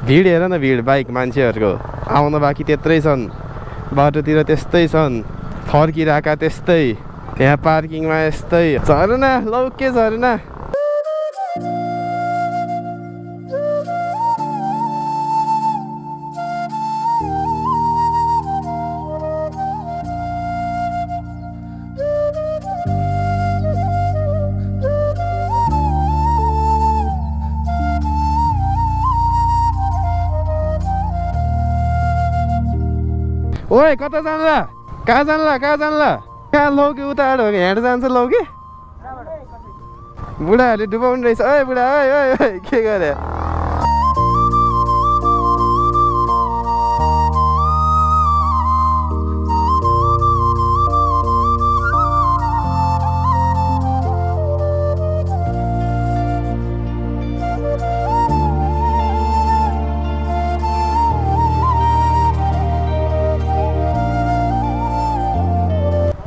भिड हेर न भिड बाइक मान्छेहरूको आउन बाँकी त्यत्रै छन् बाटोतिर त्यस्तै छन् फर्किरहेका त्यस्तै त्यहाँ पार्किङमा यस्तै झरना लौके झरना ओए कता जान्ला कहाँ जान्ला कहाँ लौकी उता हिँड जान्छ लौकी बुढाहरूले डुबाउनु रहेछ ओए बुढा ओए ओए ओए के गरे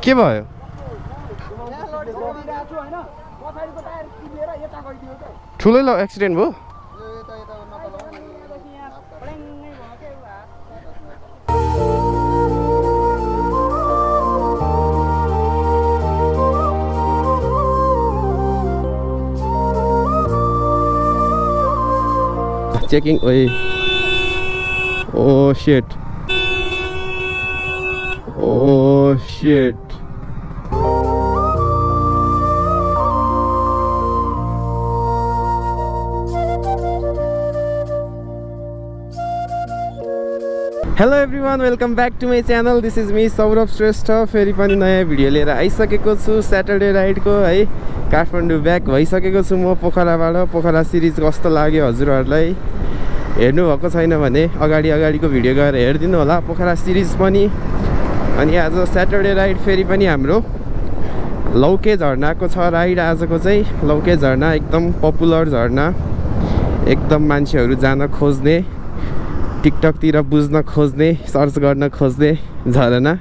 के भयो ठुलै एक्सिडेन्ट भयो चेकिङ ओए oh shit oh shit hello everyone welcome back to my channel this is me Saurabh Shrestha फेरि पनि नयाँ भिडियो लिएर आइसकेको छु स्याटरडे राइडको है काठमाडौँ ब्याक भइसकेको छु म पोखराबाट पोखरा सिरिज कस्तो लाग्यो हजुरहरूलाई हेर्नुभएको छैन भने अगाडिको भिडियो गएर हेरिदिनु होला पोखरा सिरिज पनि अनि आज स्याटरडे राइड फेरि पनि हाम्रो लौके झरनाको छ राइड आजको चाहिँ लौके झरना एकदम पपुलर झरना एकदम मान्छेहरू जान खोज्ने टिकटकतिर बुझ्न खोज्ने सर्च गर्न खोज्ने झरना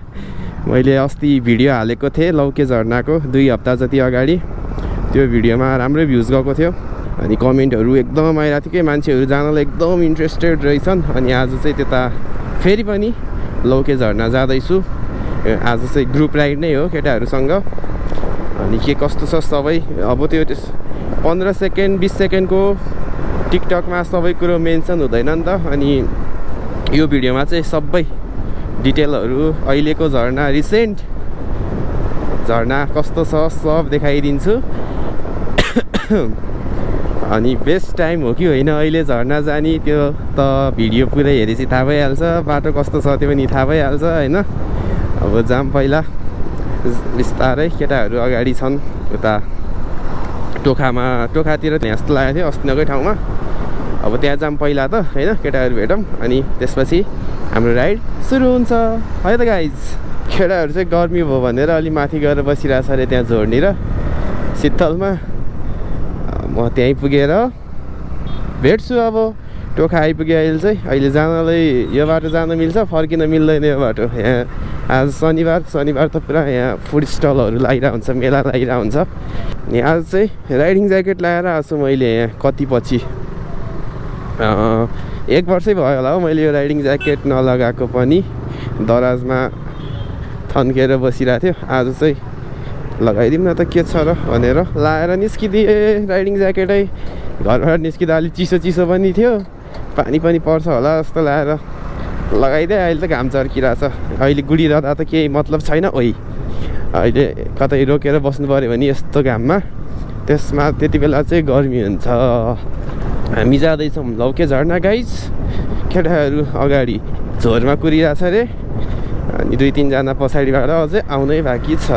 मैले अस्ति भिडियो हालेको थिएँ लौके झरनाको 2 हप्ता जति अगाडि त्यो भिडियोमा राम्रै भ्युज गएको थियो अनि कमेन्टहरू एकदम आइरहेको थियो कि मान्छेहरू जानलाई एकदम इन्ट्रेस्टेड रहेछन् अनि आज चाहिँ त्यता फेरि पनि लौके झरना जाँदैछु आज चाहिँ ग्रुप राइड नै हो केटाहरूसँग अनि के कस्तो छ सबै अब त्यो 15 सेकेन्ड 20 सेकेन्डको टिकटकमा सबै कुरो मेन्सन हुँदैन नि त अनि यो भिडियोमा चाहिँ सबै डिटेलहरू अहिलेको झरना रिसेन्ट झरना कस्तो छ सब देखाइदिन्छु अनि बेस्ट टाइम हो कि होइन अहिले झरना जाने त्यो त भिडियो पुरै हेरेपछि थाहा भइहाल्छ बाटो कस्तो छ त्यो पनि थाहा भइहाल्छ होइन अब जाम पहिला बिस्तारै केटाहरू अगाडि छन् उता टोखातिर जस्तो लागेको थियो अस्तिकै ठाउँमा अब त्यहाँ जाम पहिला त होइन केटाहरू भेटौँ अनि त्यसपछि हाम्रो राइड सुरु हुन्छ है त गाइज केटाहरू चाहिँ गर्मी भयो भनेर अलि माथि गएर बसिरहेको छ अरे त्यहाँ झोड्नी र शीतलमा म त्यहीँ पुगेर भेट्छु अब टोखा आइपुग्यो अहिले जानलाई यो बाटो जान मिल्छ फर्किन मिल्दैन यो बाटो यहाँ आज शनिबार त पुरा यहाँ फुड स्टलहरू लागिरहेको हुन्छ मेला लागिरहेको हुन्छ अनि आज चाहिँ राइडिङ ज्याकेट लगाएर आएको छु मैले यहाँ कति पछि 1 वर्षै भयो होला हो मैले यो राइडिङ ज्याकेट नलगाएको पनि दराजमा थन्केर बसिरहेको थियो आज चाहिँ लगाइदिउँ न त के छ र भनेर लाएर निस्किदिएँ राइडिङ ज्याकेटै घरबाट निस्किँदा अलिक चिसो पनि थियो पानी पनि पर्छ होला जस्तो लाएर लगाइदिएँ अहिले त घाम चर्किरहेछ अहिले गुडिरहँदा त केही मतलब छैन ओइ अहिले कतै रोकेर बस्नु पऱ्यो भने यस्तो घाममा त्यसमा त्यति बेला चाहिँ गर्मी हुन्छ हामी जाँदैछौँ लौके झरना गाइज केटाहरू अगाडि झोरमा कुरिरहेछ अरे अनि 2-3 जना पछाडिबाट अझै आउनै बाँकी छ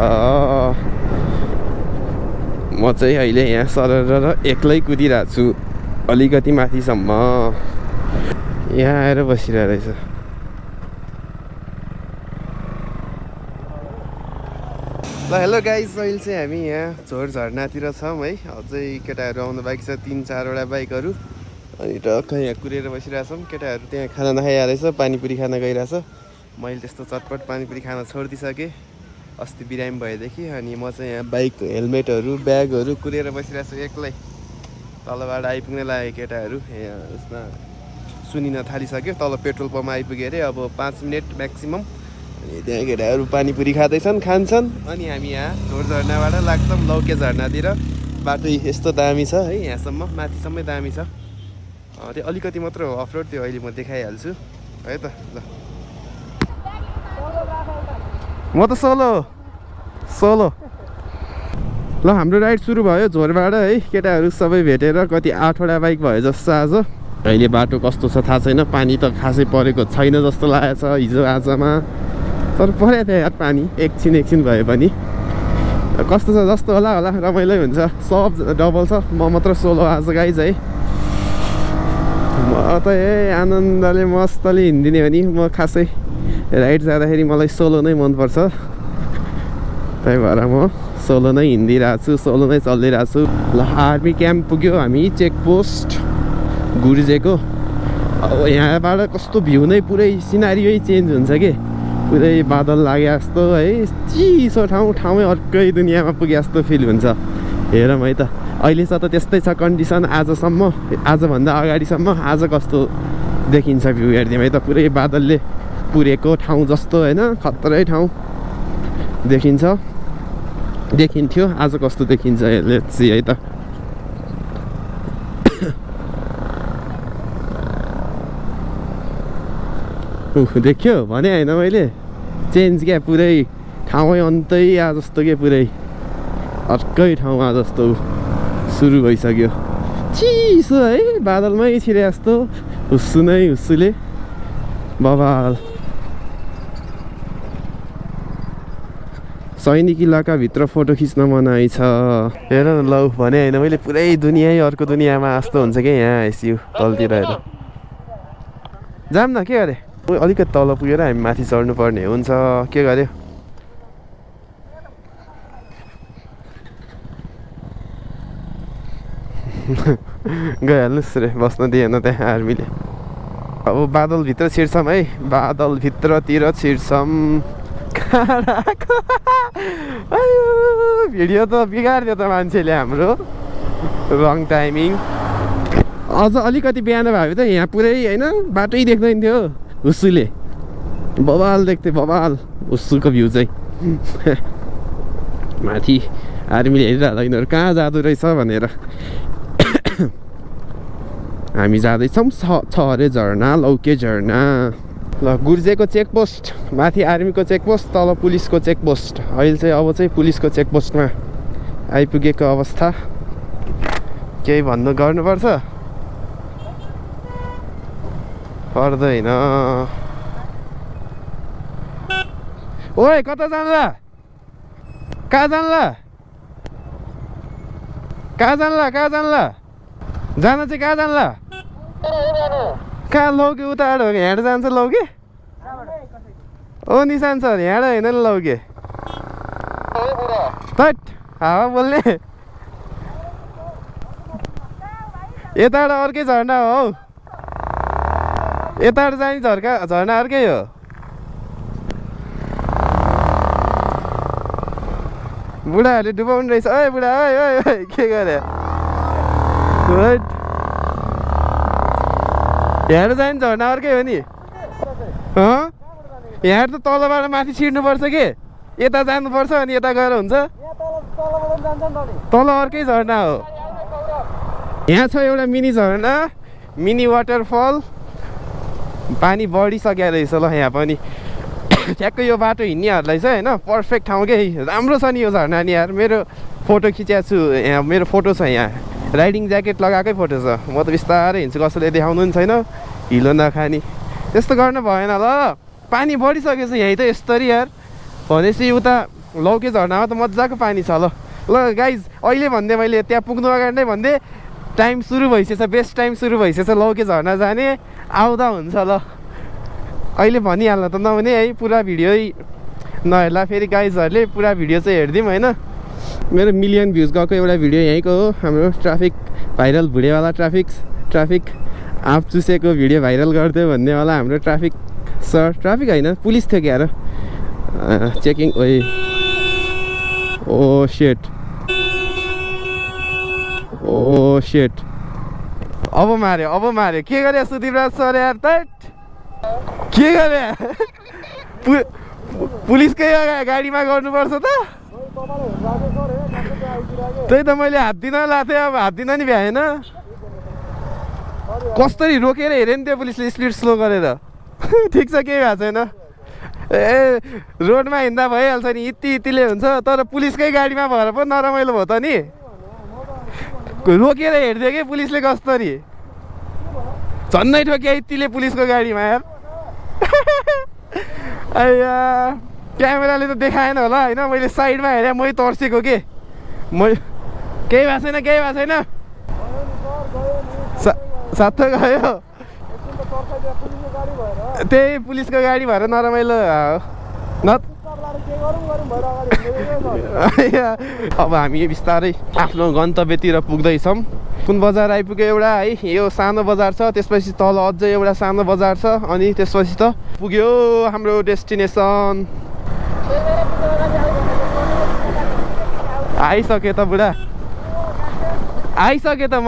म चाहिँ अहिले यहाँ सरर एक्लै कुदिरहेको छु अलिकति माथिसम्म यहाँ आएर बसिरहेको रहेछ ल हेलो गाइज अहिले चाहिँ हामी यहाँ झोर झरनातिर छौँ है अझै केटाहरू आउनु बाइक छ 3-4वटा बाइकहरू अनि टक्क यहाँ कुरेर बसिरहेछौँ केटाहरू त्यहाँ खाना नखाइरहेको रहेछ पानीपुरी खाना गइरहेछ मैले त्यस्तो चटपट पानीपुरी खाना छोडिदिइसकेँ अस्ति बिरामी भएदेखि अनि म चाहिँ यहाँ बाइक हेलमेटहरू ब्यागहरू कुरेर बसिरहेको छु एक्लै तलबाट आइपुग्न लाग्यो केटाहरू यहाँ यसमा सुनिन थालिसक्यो तल पेट्रोल पम्प आइपुग्यो अरे अब 5 मिनट म्याक्सिमम अनि त्यहाँ केटाहरू पानीपुरी खाँदैछन् खान्छन् अनि हामी यहाँ झोर झर्नाबाट लाग्छौँ लौके झर्नातिर बाटो यस्तो दामी छ है यहाँसम्म माथिसम्मै दामी छ त्यो अलिकति मात्र हो अफरोड त्यो अहिले म देखाइहाल्छु है त ल म त सोलो ल हाम्रो राइड सुरु भयो झोरबाट है केटाहरू सबै भेटेर कति 8वटा बाइक भयो जस्तो आज अहिले बाटो कस्तो छ थाहा छैन पानी त खासै परेको छैन जस्तो लागेको छ हिजो आजमा तर परेको थियो यार पानी एकछिन भए पनि कस्तो छ जस्तो होला रमाइलो हुन्छ सब डबल छ म मात्र सोलो आज गाइज है म त आनन्दले मस्तले हिँडिदिने हो नि म खासै राइड जाँदाखेरि मलाई सोलो नै मनपर्छ त्यही भएर म सोलो नै हिँडिरहेको छु सोलो नै चलिरहेको छु ल आर्मी क्याम्प पुग्यो हामी चेकपोस्ट गुर्जेको अब यहाँबाट कस्तो भ्यू नै पुरै सिनारियो चेन्ज हुन्छ कि पुरै बादल लागे जस्तो है चिसो ठाउँमै अर्कै दुनियाँमा पुगे जस्तो फिल हुन्छ हेरौँ है त अहिले त त्यस्तै छ कन्डिसन आजभन्दा अगाडिसम्म आज कस्तो देखिन्छ भ्यू हेरिदिउँ है त पुरै बादलले पुरेको ठाउँ जस्तो होइन खतरै ठाउँ देखिन्थ्यो आज कस्तो देखिन्छ लेट्स सी है त देख्यो भने होइन मैले चेन्ज क्या पुरै ठाउँै अन्तै आ जस्तो के पुरै अर्कै ठाउँमा जस्तो सुरु भइसक्यो चिसो है बादलमै छिरे जस्तो हुस्सुले बबाल सैनिक इलाकाभित्र फोटो खिच्न मनाइ छ हेर न लौ भने होइन मैले पुरै दुनियाँ अर्को दुनियाँमा जस्तो हुन्छ क्या यहाँ आइसियो तलतिर हेर जाम न के गरे अलिकति तल पुगेर हामी माथि चढ्नु पर्ने हुन्छ के गर्यो गइहाल्नुहोस् रे बस्न दिएन त्यहाँ आर्मीले अब बादलभित्र छिर्छौँ है बादलभित्रतिर छिर्छौँ भिडियो त बिगारिदियो त मान्छेले हाम्रो रङ टाइमिङ अझ अलिकति बिहान भयो त यहाँ पुरै होइन बाटै देख्दैन थियो हुस्सुले बबाल देख्थ्यो बबाल हुस्सुको भ्यू चाहिँ माथि आर्मीले हेरिरहेको यिनीहरू कहाँ जाँदो रहेछ भनेर हामी जाँदैछौँ छ अरे झर्ना लौके झर्ना ल गुर्जेको चेकपोस्ट माथि आर्मीको चेकपोस्ट तल पुलिसको चेकपोस्ट अहिले चाहिँ अब चाहिँ पुलिसको चेकपोस्टमा आइपुगेको अवस्था केही गर्नुपर्छ पर्दैन ओए कता जान्ला कहाँ जान्ला जान चाहिँ कहाँ जान्ला कहाँ लौके उताबाट हो कि यहाँ जान्छ लौके ओ निशान सर यहाँ होइन नि लौके तट हावा बोल्ने यताबाट अर्कै झर्ना हो यताबाट जाने झर्ना अर्कै हो बुढाहरूले डुबाउनु रहेछ ओए बुढा ओए के गरे यहाँ जाने झर्ना अर्कै हो नि यहाँ त तलबाट माथि छिर्नुपर्छ के यता जानुपर्छ अनि यता गएर हुन्छ तल अर्कै झर्ना हो यहाँ छ एउटा मिनी झर्ना मिनी वाटरफल पानी बढिसक्यो रहेछ ल यहाँ पनि ठ्याक्कै यो बाटो हिँड्नेहरूलाई चाहिँ होइन पर्फेक्ट ठाउँ के राम्रो छ नि यो झर्ना नि यार मेरो फोटो खिचेको छु यहाँ मेरो फोटो छ यहाँ राइडिङ ज्याकेट लगाएकै फोटो छ म त बिस्तारै हिँड्छु कसैले देखाउनु नि छैन हिलो नखाने त्यस्तो गर्न भएन ल पानी बढिसकेको छ यहीँ त यस्तरी यार भनेपछि उता लौके झर्नामा त मजाको पानी छ ल गाइज अहिले भन्दै मैले त्यहाँ पुग्नु अगाडि नै भन्दै टाइम सुरु भइसकेछ बेस्ट टाइम सुरु भइसकेछ लौके झर्ना जाने आउँदा हुन्छ ल अहिले भनिहाल्न त नहुने है पुरा भिडियो नहेर्ला फेरि गाइजहरूले पुरा भिडियो चाहिँ हेरिदिउँ होइन मेरो मिलियन भ्युज गएको एउटा भिडियो यहीँको हो हाम्रो ट्राफिक भाइरल भुडेवाला ट्राफिक आँप चुसेको भिडियो भाइरल गरिदियो भन्नेवाला हाम्रो ट्राफिक सर ट्राफिक होइन पुलिस थियो क्या चेकिङ ओ सेट अब मार्यो के गरे सुदीपराज सर यार त के गरे पुलिसकै गाडीमा गर्नुपर्छ त त्यही त मैले हात दिन लाथेँ अब हात दिन नि भ्याएन कसरी रोकेर हेरेँ नि त्यो पुलिसले स्पिड स्लो गरेर ठिक छ केही भएको छैन ए रोडमा हिँड्दा भइहाल्छ नि यतिले हुन्छ तर पुलिसकै गाडीमा भएर पो नरमाइलो भयो त नि रोकेर हेर्थ्यो कि पुलिसले कसरी झन्नै ठोक्यो यतिले पुलिसको गाडीमा यार आइया क्यामेराले त देखाएन होला होइन मैले साइडमा हेरेँ मै तर्सेको के केही भएको छैन साथै गयो त्यही पुलिसको गाडी भएर नरमाइलो अब हामी बिस्तारै आफ्नो गन्तव्यतिर पुग्दैछौँ कुन बजार आइपुग्यो एउटा है यो सानो बजार छ त्यसपछि तल अझै एउटा सानो बजार छ अनि त्यसपछि त पुग्यो हाम्रो डेस्टिनेसन आइसके त बुढा आइसके त म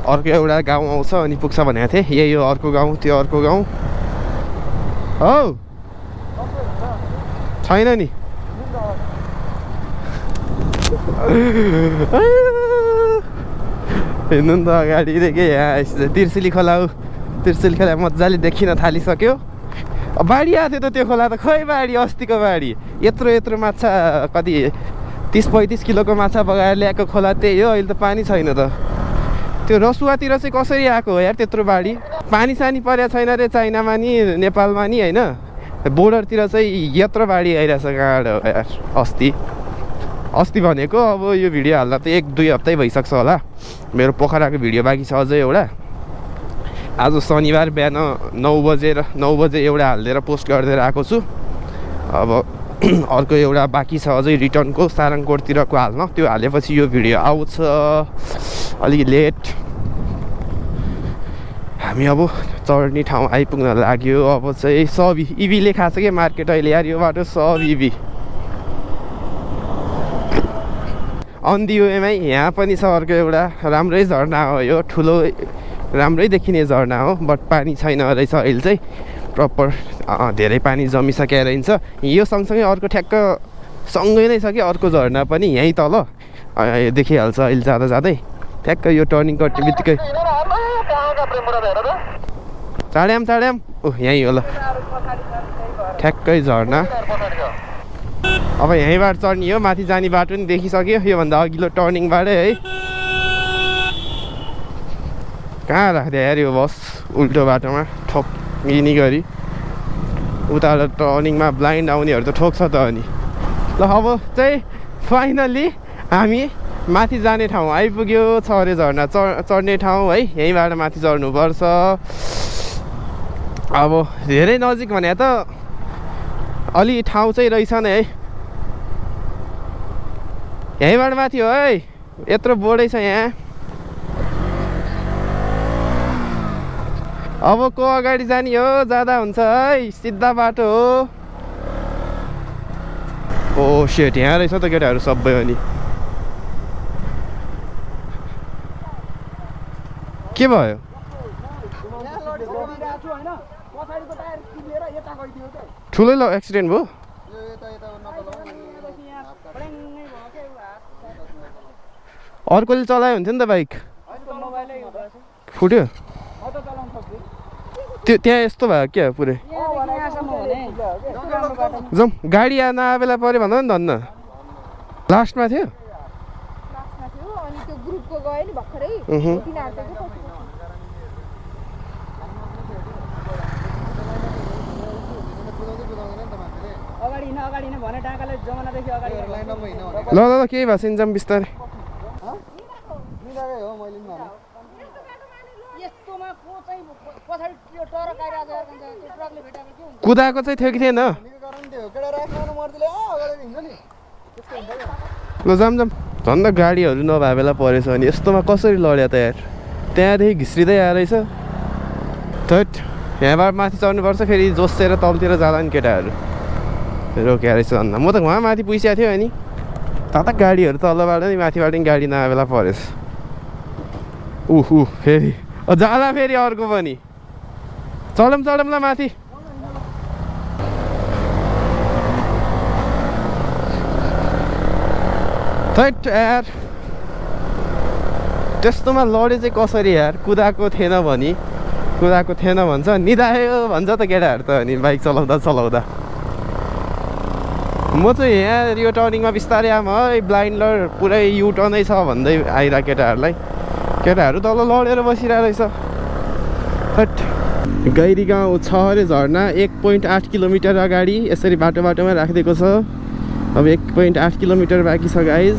अर्को एउटा गाउँ आउँछ अनि पुग्छ भनेको थिएँ यही हो अर्को गाउँ त्यो अर्को गाउँ हौ छैन नि हेर्नु नि त अगाडिदेखि यहाँ तिर्सिली खोला हो तिर्सिली खोला मजाले देखिन थालिसक्यो बाढी आएको थियो त त्यो खोला त खै बाढी अस्तिको बाढी यत्रो माछा कति 30-35 किलोको माछा बगाएर ल्याएको खोला त्यही हो अहिले त पानी छैन त त्यो रसुवातिर चाहिँ कसरी आएको हो यार त्यत्रो बाढी पानी सानी परेको छैन रे चाइनामा नि नेपालमा नि होइन बोर्डरतिर चाहिँ यत्रो बाढी आइरहेछ कहाँबाट हो यार अस्ति भनेको अब यो भिडियो हाल्दा त 1-2 हप्तै भइसक्छ होला मेरो पोखराको भिडियो बाँकी छ अझै एउटा आज शनिबार बिहान 9 बजे एउटा हालिदिएर पोस्ट गरिदिएर आएको छु अब अर्को एउटा बाँकी छ अझै रिटर्नको सारङकोटतिरको हाल्न त्यो हालेपछि यो भिडियो आउँछ अलिक लेट हामी अब चढ्ने ठाउँ आइपुग्न लाग्यो अब चाहिँ सब इभी लेखाएको छ कि मार्केट अहिले यार यो बाटो सब इभी अन्दियोमा यहाँ पनि छ अर्को एउटा राम्रै झरना हो यो ठुलो राम्रै देखिने झरना हो बट पानी छैन रहेछ अहिले चाहिँ प्रपर धेरै पानी जमिसकेको रहन्छ यो सँगसँगै अर्को ठ्याक्क सँगै नै छ कि अर्को झरना पनि यहीँ तल देखिहाल्छ अहिले जाँदै ठ्याक्क यो टर्निङ कट्ने बित्तिकै चाड्याम ओह यहीँ हो ल ठ्याक्कै झरना अब यहीँबाट चढ्ने हो माथि जाने बाटो नि देखिसक्यो योभन्दा अघिल्लो टर्निङबाटै है कहाँ राख्दै यार यो बस उल्टो बाटोमा ठोक्किने गरी उताबाट टर्निङमा ब्लाइन्ड आउनेहरू त ठोक्छ त अनि ल अब चाहिँ फाइनल्ली हामी माथि जाने ठाउँ आइपुग्यो छ अरे झरना चढ्ने ठाउँ है यहीँबाट माथि चढ्नुपर्छ अब धेरै नजिक भने त अलि ठाउँ चाहिँ रहेछ नि है यहीँबाट माथि हो है यत्रो बोर्डै छ यहाँ अब को अगाडि जाने हो जाँदा हुन्छ है सिधा बाटो हो ओ सेट यहाँ रहेछ त केटाहरू सबै अनि के भयो ठुलै ल एक्सिडेन्ट भयो अर्कोले चलायो हुन्थ्यो नि त बाइक फुट्यो त्यो त्यहाँ यस्तो भयो क्या पुरै जाउँ गाडी नआए बेला पऱ्यो भन्दा नि धन्न लास्टमा थियो ल ल केही भएको छैन जाउँ बिस्तारै कुदाएको चाहिँ थियो कि थिएन ल जाम झन् गाडीहरू नभए बेला परेछ अनि यस्तोमा कसरी लड्यो त यार त्यहाँदेखि घिस्रिँदै आएर रहेछ थट यहाँबाट माथि चढ्नुपर्छ फेरि जोसेर तलतिर जाँदा नि केटाहरू रोक्या रहेछ अन्त म त वहाँ माथि पुगिसकेको थियो अनि त गाडीहरू तलबाट नि माथिबाट नि गाडी नआए बेला परेछ फेरि जाला फेरि अर्को पनि चढौँ माथि थैट यार त्यस्तोमा लडे चाहिँ कसरी यार कुदाएको थिएन भन्छ निदायो भन्छ त केटाहरू त अनि बाइक चलाउँदा म चाहिँ यहाँ यो टर्निङमा बिस्तारै आम है ब्लाइन्डर पुरै युटर्नै छ भन्दै आइरहेको केटाहरू तल लडेर बसिरहेको रहेछ हट गैरी गाउँ छ अरे झर्ना 1.8 किलोमिटर अगाडि यसरी बाटोमा राखिदिएको छ अब 1.8 किलोमिटर बाँकी छ गाइज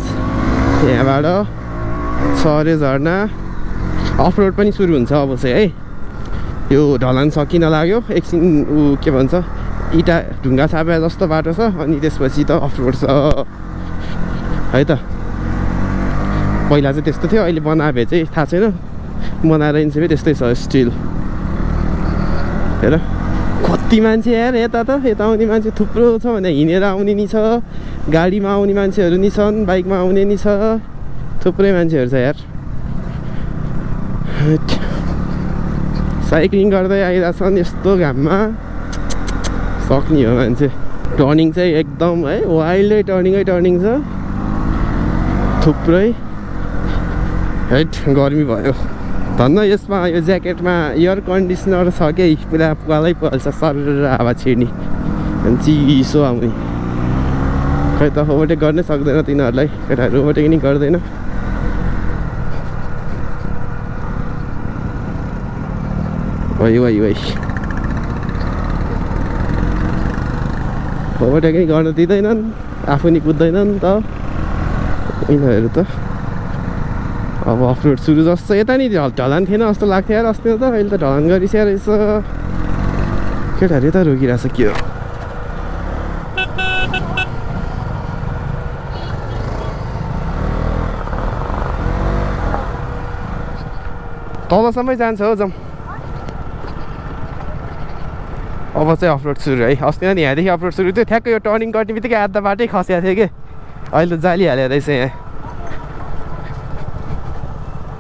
यहाँबाट छ अरे झर्ना अफरोड पनि सुरु हुन्छ अब चाहिँ है यो ढलान सकिन लाग्यो एकछिन के भन्छ इटा ढुङ्गा छापे जस्तो बाटो छ अनि त्यसपछि त अफरोड छ है त पहिला चाहिँ त्यस्तो थियो अहिले बनाए चाहिँ थाहा छैन बनाएर इन्सेपे त्यस्तै छ स्टिल हेर कति मान्छे यार यता आउने मान्छे थुप्रो छ भने हिँडेर आउने नि छ गाडीमा आउने मान्छेहरू नि छन् बाइकमा आउने नि छ थुप्रै मान्छेहरू छ यार साइक्लिङ गर्दै आइरहेछन् यस्तो घाममा सक्ने हो मान्छे टर्निङ चाहिँ एकदम है वाइल्डै टर्निङ छ थुप्रै हेट गर्मी भयो धन्न यसमा यो ज्याकेटमा एयर कन्डिसनर छ कि पुरा पुवालै पल्छ सर हावा छिर्ने अनि चिसो आउने खै त ओभरटेक गर्नै सक्दैन तिनीहरूलाई केटाहरू ओभरटेक नि गर्दैन वही ओभरटेक नि गर्न दिँदैनन् आफू नि कुद्दैनन् त यिनीहरू त अब अफरोड सुरु जस्तो यता नि ढलान थिएन जस्तो लाग्थ्यो यार अस्ति त अहिले त ढलान गरिसकेको रहेछ केटाहरू यता रोकिरहेछ के हो तलसम्मै जान्छ हो जाउँ अब चाहिँ अफरोड सुरु है अस्ति नि यहाँदेखि अफरोड सुरु थियो ठ्याक्कै यो टर्निङ गर्ने बित्तिकै आधा बाटै खसेको थियो कि अहिले त जालिहाल्यो रहेछ यहाँ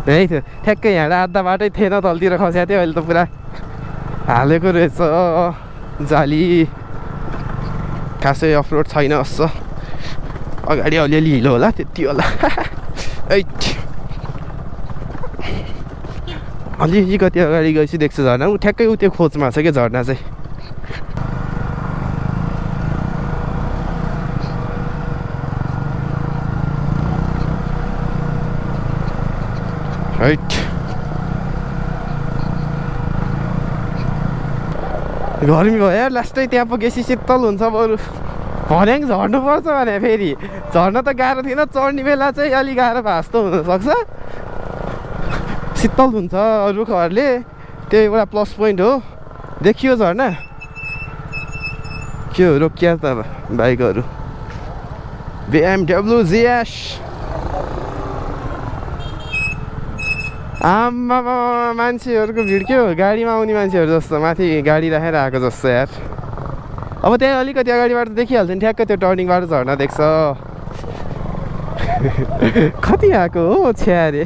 यही थियो ठ्याक्कै यहाँ आधा बाटै थिएन तलतिर खसेको थियो अहिले त पुरा हालेको रहेछ जाली खासै अफरोड छैन जस्तो अगाडि अलिअलि हिलो होला त्यति होला अलिअलि कति अगाडि गएपछि देख्छु झर्ना ऊ ठ्याक्कै ऊ त्यो खोजमा छ क्या झर्ना चाहिँ राइट गर्मी भयो यार लास्टै त्यहाँ पुगेपछि शीतल हुन्छ बरु भन्याङ झर्नुपर्छ भने फेरि झर्न त गाह्रो थिएन चढ्ने बेला चाहिँ अलिक गाह्रो भए जस्तो हुनसक्छ शीतल हुन्छ रुखहरूले त्यो एउटा प्लस पोइन्ट हो देखियो झर्ना के हो रोकिया त बाइकहरू BMW ZS आम्मा मान्छेहरूको भिड के हो गाडीमा आउने मान्छेहरू जस्तो माथि गाडी राखेर आएको जस्तो यार अब त्यहाँ अलिकति अगाडिबाट देखिहाल्छ नि ठ्याक्कै त्यो टर्निङबाट झर्ना देख्छ कति आएको हो छ्या अरे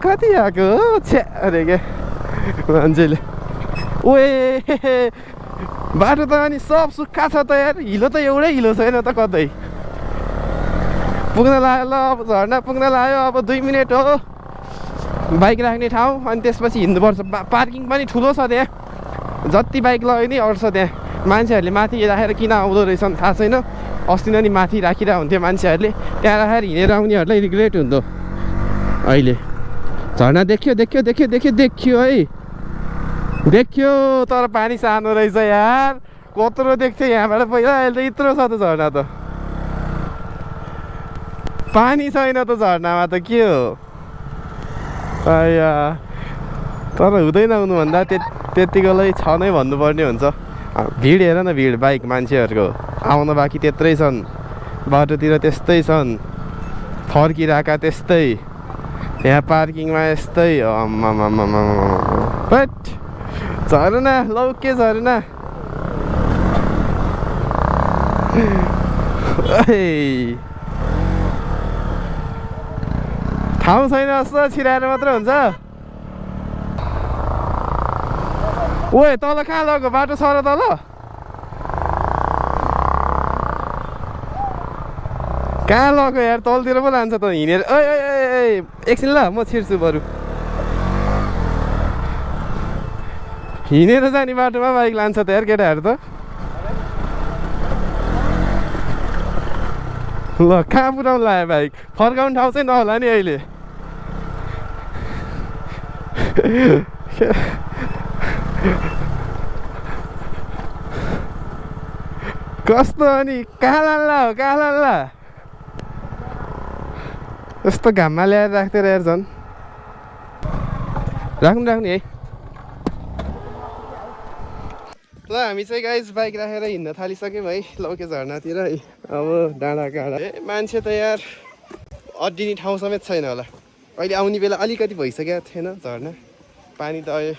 कति आएको हो छ्या अरे क्या मान्छेले ओए बाटो त अनि सब सुक्खा छ त यार हिलो त एउटै हिलो छैन त कतै पुग्न लाग्यो ल अब झर्ना पुग्न लाग्यो अब 2 मिनट हो बाइक राख्ने ठाउँ अनि त्यसपछि हिँड्नुपर्छ पार्किङ पनि ठुलो छ त्यहाँ जति बाइक लग्यो नि अट्छ त्यहाँ मान्छेहरूले माथि राखेर किन आउँदो रहेछन् थाहा छैन अस्ति नै माथि राखिरहेको हुन्थ्यो मान्छेहरूले त्यहाँ राखेर हिँडेर आउनेहरूलाई रिग्रेट हुन्थ्यो अहिले झर्ना देखियो है देखियो तर पानी सानो रहेछ यार कत्रो देख्थ्यो यहाँबाट पहिला अहिले त यत्रो छ त झर्ना त पानी छैन त झर्नामा त के हो आया तर हुँदैन आउनुभन्दा त्यतिकोलाई छ नै भन्नुपर्ने हुन्छ भिड हेर न भिड बाइक मान्छेहरूको आउन बाँकी त्यत्रै छन् बाटोतिर त्यस्तै छन् फर्किरहेका त्यस्तै यहाँ पार्किङमा यस्तै बट झर्ना लौ के झर्ना ठाउँ छैन जस्तो छिराएर मात्र हुन्छ। ओए तल कहाँ लग्यो बाटो छ र तल? कहाँ लग्यो यार तलतिर पो लान्छ त हिँडेर। एकछिन ल म छिर्छु बरु। हिँडेर जाने बाटोमा बाइक लान्छ त यार केटाहरू त। ल कहाँ पुऱ्याउनु लाग्यो बाइक? फर्काउने ठाउँ चाहिँ नहोला नि अहिले। कस्तो अनि कहाँ लान्ला हो कहाँ लान्ला? यस्तो घाममा ल्याएर राख्थेर यार झन्। राख्नु है। ल हामी चाहिँ गाइज बाइक राखेर हिँड्न थालिसक्यौँ है लौके झर्नातिर है। अब डाँडा काँडा मान्छे त यार अड्डिने ठाउँ समेत छैन होला। अहिले आउने बेला अलिकति भइसकेको थिएन झर्ना। पानी त अहिले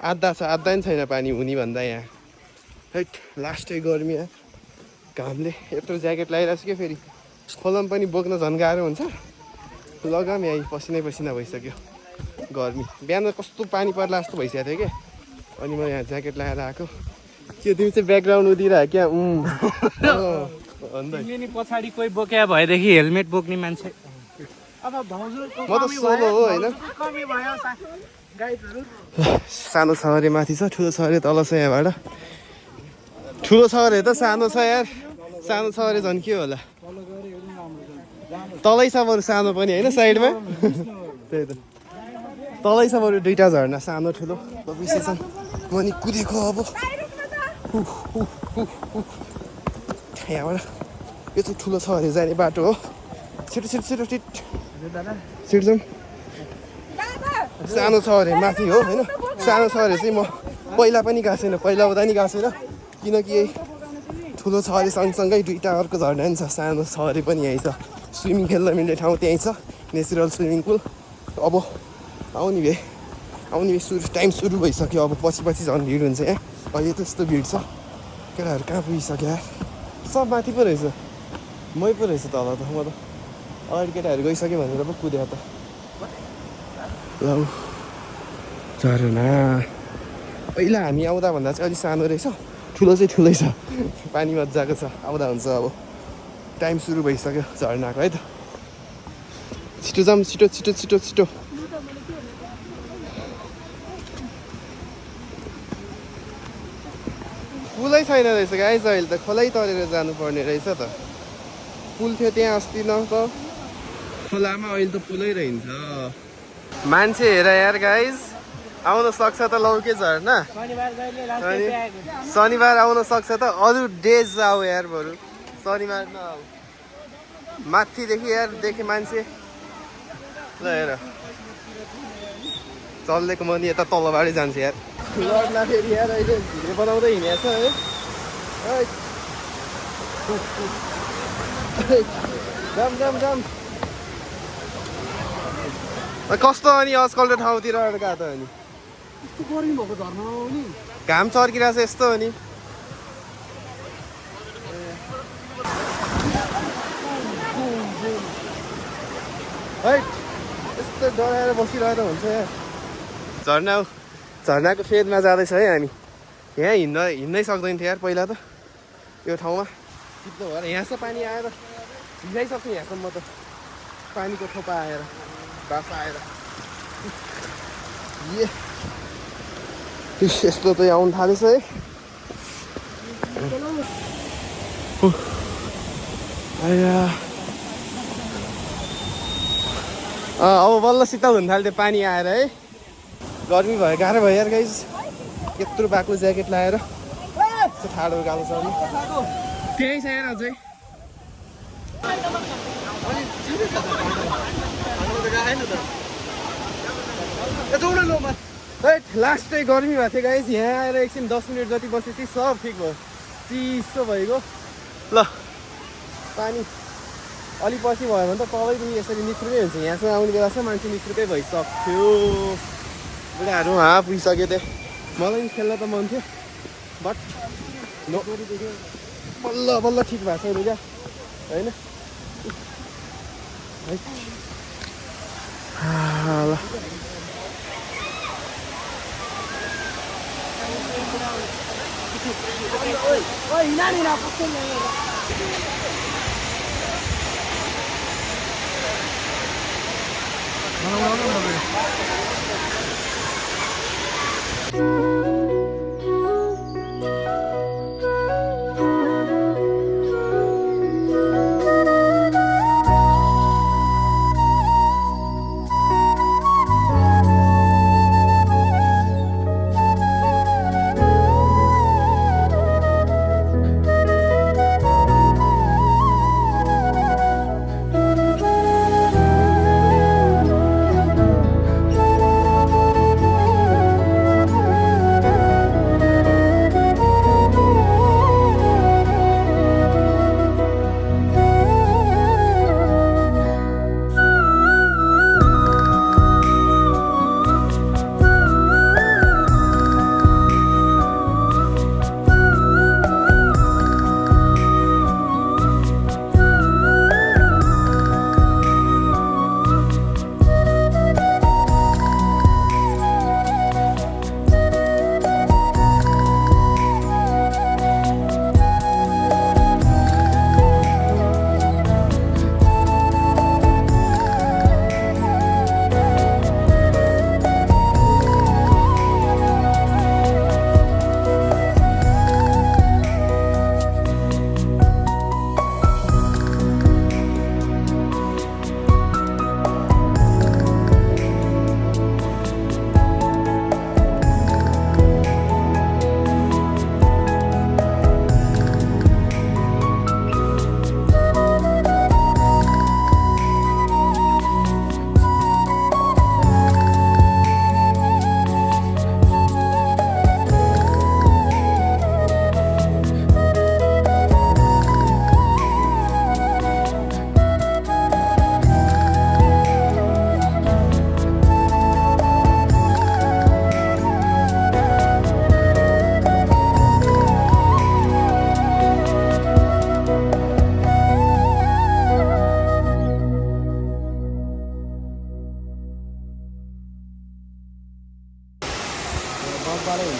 आधा छ आधा पनि छैन पानी हुने भन्दा यहाँ। हैट लास्टै गर्मी यार घामले यत्रो ज्याकेट लगाइरहेको छु कि फेरि खोलामा पनि बोक्न झन् गाह्रो हुन्छ। लगाम यहाँ पसिनै पसिना भइसक्यो गर्मी। बिहान कस्तो पानी पर्ला जस्तो भइसकेको थियो कि अनि म यहाँ ज्याकेट लगाएर आएको। के तिमी चाहिँ ब्याकग्राउन्ड उदिरह क्या? पछाडि कोही बोक्या भएदेखि हेलमेट बोक्ने मान्छे। अब म त सोलो हो होइन। सानो सहरे माथि छ ठुलो सहरे तल छ यहाँबाट। ठुलो सहरे त सानो छ यार। सानो सहरे झन् के होला तलै छ बरु सानो पनि होइन साइडमा। त्यही त तलै छ बरु दुईटा झर्ना सानो ठुलो। विशेष म नि कुदेको अब यहाँबाट। यो चाहिँ ठुलो सहरे जाने बाटो हो। छिटो छिटो छिटो छिटो जाउँ। सानो सहरे माथि हो होइन। सानो सहरे चाहिँ म पहिला पनि गएको छैन। पहिला आउँदा नि गएको छैन किनकि यही ठुलो सहरे सँगसँगै दुईवटा अर्को झर्ना पनि छ। सानो सहरे पनि यहीँ छ। स्विमिङ खेल्न मिल्ने ठाउँ त्यहीँ छ नेचुरल स्विमिङ पुल। अब आउने भए टाइम सुरु भइसक्यो। अब पछि झन् भिड हुन्छ यहाँ। अहिले त यस्तो भिड छ केटाहरू कहाँ पुगिसक्यो यार। सब माथि पो रहेछ मै पो रहेछ तल त। म त अगाडि केटाहरू गइसक्यो भनेर पो कुद्यो त। ल झरना पहिला हामी आउँदा भन्दा चाहिँ अलिक सानो रहेछ। ठुलो चाहिँ ठुलै छ। पानी मजाको छ आउँदा हुन्छ। अब टाइम सुरु भइसक्यो झर्नाको है त। छिटो जाऊँ छिटो छिटो छिटो छिटो। पुलै छैन रहेछ गाइस अहिले त खोलै तरेर जानुपर्ने रहेछ त। पुल थियो त्यहाँ अस्ति न त खोलामा अहिले त पुलै रहन्छ। मान्छे हेर यार गाइस आउन सक्छ त लौके झर्ना। शनिबार आउन सक्छ त। अरू डेज आऊ यार बरु शनिबार नआऊ। माथिदेखि यार देखेँ मान्छे। ल हेर चल्लेको म नि यता तलबाटै जान्छु यार। लड्ला फेरि यार अहिले भिडियो बनाउँदै हिँडेको छ है। जाम जाम जाम। कस्तो अनि आजकल त ठाउँतिर गएको त अनि घाम चर्किरहेको छ यस्तो अनि। है यस्तो डराएर बसिरहेर हुन्छ यार। झर्नाको फेदमा जाँदैछ है हामी। यहाँ हिँड्नै सक्दैन थियो यार पहिला त यो ठाउँमा। चिप्लो भएर यहाँसम्म पानी आएर भिजाइसक्यो यहाँसम्म त। पानीको थोपा आएर बास आएर यस्तो चाहिँ आउनु थालेछ है। अब बल्ल शीतल हुन थाल्यो पानी आएर है। गर्मी भयो गाह्रो भयो यार गाइस। यत्रो बाक्लो ज्याकेट लगाएर यस्तो ठाडो गाह्रो छ नि। त्यही छ यार अझै। लास्टै गर्मी भएको थियो गाइस। यहाँ आएर एकछिन 10 मिनट जति बसेपछि सब ठिक भयो। चिसो भइगयो। ल पानी अलिक पछि भयो भने त तलैदेखि यसरी नित्रुकै हुन्छ। यहाँसम्म आउने बेलासम्म मान्छे नित्रुकै भइसक्थ्यो। बुढाहरू वहाँ पुगिसक्यो त्यहाँ। मलाई पनि खेल्न त मन थियो बट बल्ल बल्ल ठिक भएको छैन क्या होइन। ल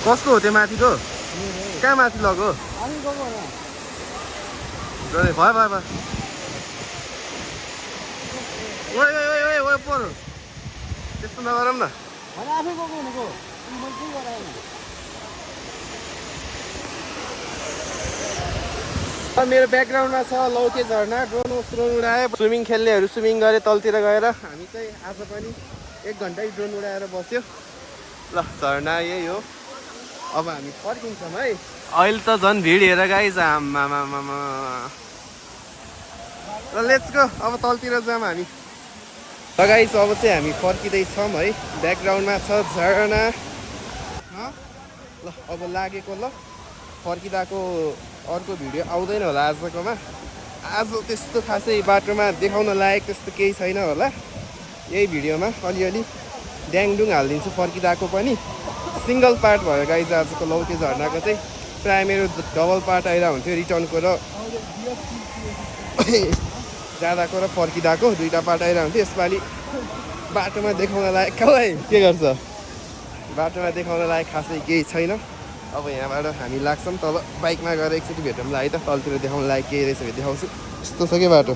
कसको हो त्यो माथिको कहाँ माथि लगो भयो भयो भयो ओए ओए ओए ओए पर त्यस्तो नगरौँ न मेरो ब्याकग्राउन्डमा छ लौके झरना ड्रोन उडाए स्विमिङ खेल्नेहरू स्विमिङ गरे तलतिर गएर हामी चाहिँ आज पनि 1 घन्टै ड्रोन उडाएर बस्यो ल झरना यही हो अब हामी फर्किन्छौँ है अहिले त झन् भिड हेर गाइज आम्मामा ल लेट्स गो अब तलतिर जाऊँ हामी ल गाइज अब चाहिँ हामी फर्किँदैछौँ है ब्याकग्राउन्डमा छ झरना ल अब लागेको ल फर्किँदाको अर्को भिडियो आउँदैन होला आजकोमा आज त्यस्तो खासै बाटोमा देखाउन लायक त्यस्तो केही छैन होला यही भिडियोमा अलिअलि ड्याङडुङ हालिदिन्छु फर्किँदाको पनि सिङ्गल पार्ट भयो गाइज आजको लौके झरनाको चाहिँ प्रायः मेरो डबल पार्ट आइरहेको हुन्थ्यो रिटर्नको र जाँदाको र फर्किँदाको 2टा पार्ट आइरहेको हुन्थ्यो यसपालि बाटोमा देखाउन लायक खै के गर्छ बाटोमा देखाउन लायक खासै केही छैन अब यहाँबाट हामी लाग्छौँ तल बाइकमा गएर एकचोटि भेटौँला है त तलतिर देखाउन लायक केही रहेछ भने देखाउँछु यस्तो छ कि बाटो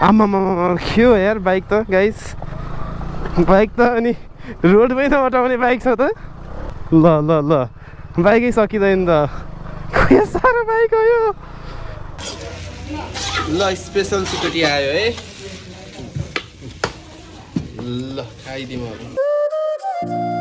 आम्मामा के हो यार बाइक त गाइस बाइक त अनि रोडमै नअटाउने बाइक छ त ल ल ल बाइकै सकिँदैन त के साह्रो बाइक हो यो ल स्पेसल सिक्युरिटी आयो है ल खाइदिउँ अब